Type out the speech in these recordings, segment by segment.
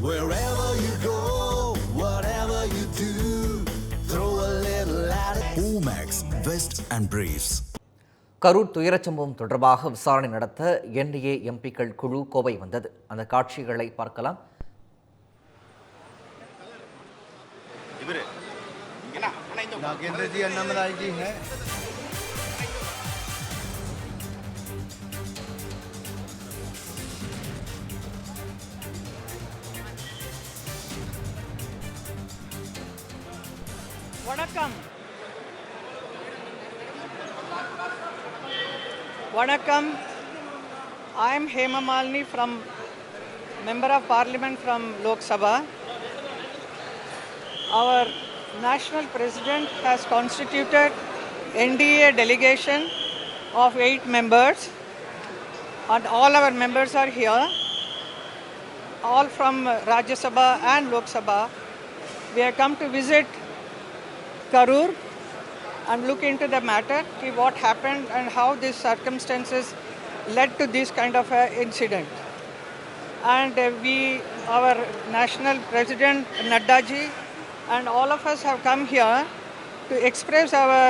Wherever you go, whatever you do, throw a little at it. Omax, Vest and Briefs. Karur துயரச் சம்பவம் தொடர்பாக விசாரணை நடத்த NDA எம்பிக்கள் குழு கோவை வந்தது. அந்த காட்சிகளை பார்க்கலாம். नागेंद्र जी अन्नामलाई जी हैं. Vanakkam. I am Hema Malini from Member of Parliament from Lok Sabha. Our National President has constituted NDA delegation of 8 members and all our members are here, all from Rajya Sabha and Lok Sabha. We have come to visit Karur and look into the matter, what happened and how these circumstances led to this kind of incident. And our National President Nadda ji and all of us have come here to express our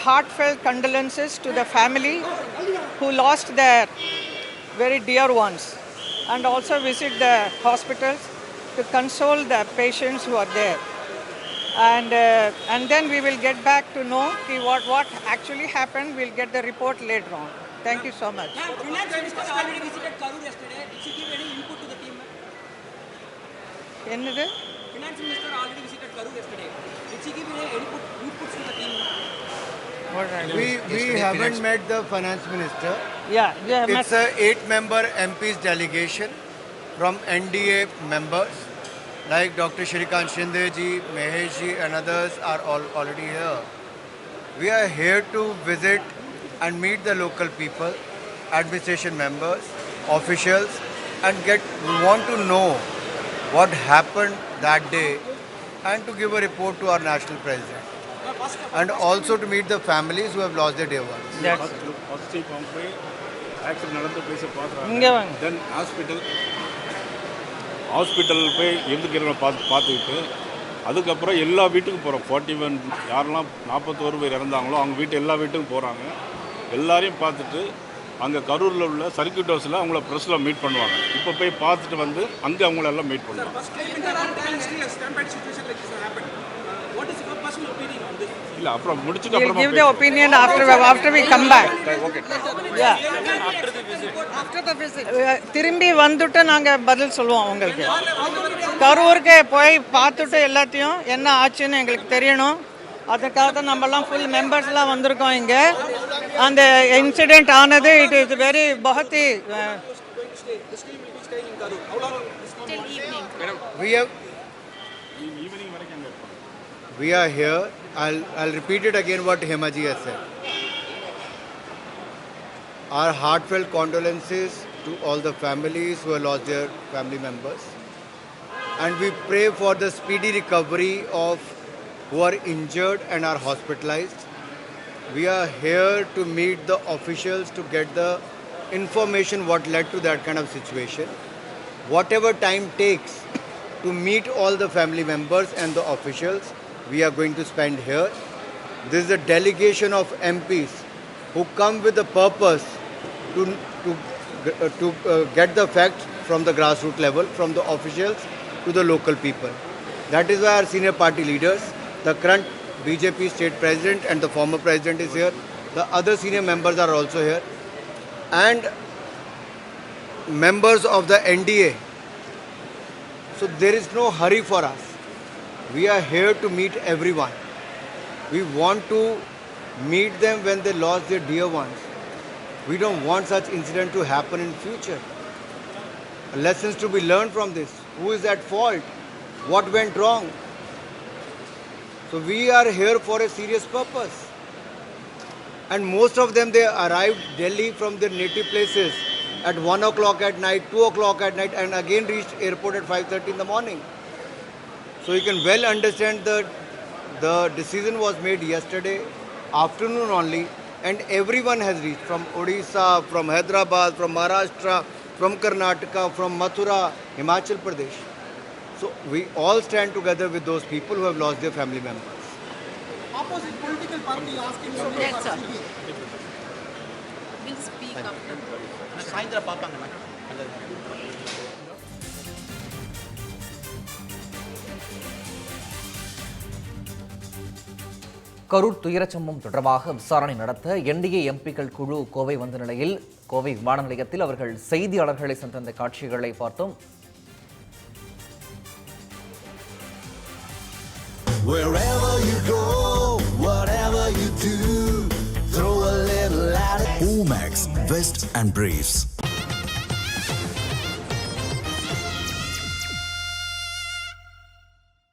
heartfelt condolences to the family who lost their very dear ones, and also visit the hospitals to console the patients who are there. And then we will get back to know what actually happened. We'll get the report later on. Thank you so much. Finance Minister already visited Karur yesterday. Did she give any input to the team? Finance Minister already visited Karur yesterday. Did she give any inputs to the team? We haven't met the Finance Minister. Yeah, It's a 8-member MP's delegation from NDA members. Like Dr. Shrikant Shinde ji, Mahesh ji and others are already here. We are here to visit and meet the local people, administration members, officials, and we want to know what happened that day and to give a report to our national president. And also to meet the families who have lost their dear ones. Then hospital போய் எழுந்துக்கிறவங்க பார்த்துக்கிட்டு அதுக்கப்புறம் எல்லா வீட்டுக்கும் போகிறோம். 41 யாரெல்லாம் 41 பேர் இறந்தாங்களோ அவங்க எல்லா வீட்டுக்கும் போகிறாங்க. எல்லாரையும் பார்த்துட்டு அங்கே கரூரில் உள்ள சர்க்கியூட் ஹவுஸில் அவங்கள ப்ரெஸ்ஸில் மீட் பண்ணுவாங்க. இப்போ போய் பார்த்துட்டு வந்து அங்கே அவங்களெல்லாம் மீட் பண்ணுவாங்க. இல்லை அப்புறம் முடிச்சுட்டு அப்புறம் give the opinion after we come back. Yeah. திரும்பி வந்துட்டு நாங்கள் பதில் சொல்லுவோம் உங்களுக்கு. கரூருக்கு போய் பார்த்துட்டு எல்லாத்தையும் என்ன ஆச்சுன்னு எங்களுக்கு தெரியணும். அதுக்காக தான் நம்மலாம் ஃபுல் மெம்பர்ஸ்லாம் வந்திருக்கோம் இங்கே. அந்த இன்சிடெண்ட் ஆனது it is very Fahd he We are here. I'll repeat it again what Hema ji has said. Our heartfelt condolences to all the families who have lost their family members. And we pray for the speedy recovery of who are injured and are hospitalized. We are here to meet the officials to get the information what led to that kind of situation. Whatever time takes to meet all the family members and the officials, we are going to spend here. This is a delegation of MPs who come with the purpose to get the facts from the grassroots level, from the officials to the local people. That is why our senior party leaders, the current BJP state president and the former president is here. The other senior members are also here. And members of the NDA. So there is no hurry for us. We are here to meet everyone. We want to meet them when they lost their dear ones. We don't want such incident to happen in future. Lessons to be learned from this. Who is at fault? What went wrong? So we are here for a serious purpose. And most of them, they arrived Delhi from their native places at 1 o'clock at night, 2 o'clock at night, and again reached airport at 5:30 in the morning. So you can well understand the decision was made yesterday afternoon only, and everyone has reached from Odisha, from Hyderabad, from Maharashtra, from Karnataka, from Mathura, Himachal Pradesh. So we all stand together with those people who have lost their family members. Opposite political party asking for Yes, sir. CBI. We'll speak after. சாயந்தரம் பார்ப்பாங்க கரூர் துயரச் சம்பவம் தொடர்பாக விசாரணை நடத்த NDA எம்பிக்கள் குழு கோவை வந்த நிலையில் கோவை விமான நிலையத்தில் அவர்கள் செய்தியாளர்களை சந்தித்த காட்சிகளை பார்த்தோம். Wherever you go, whatever you do, throw a little at it. Omax, Vest and Briefs.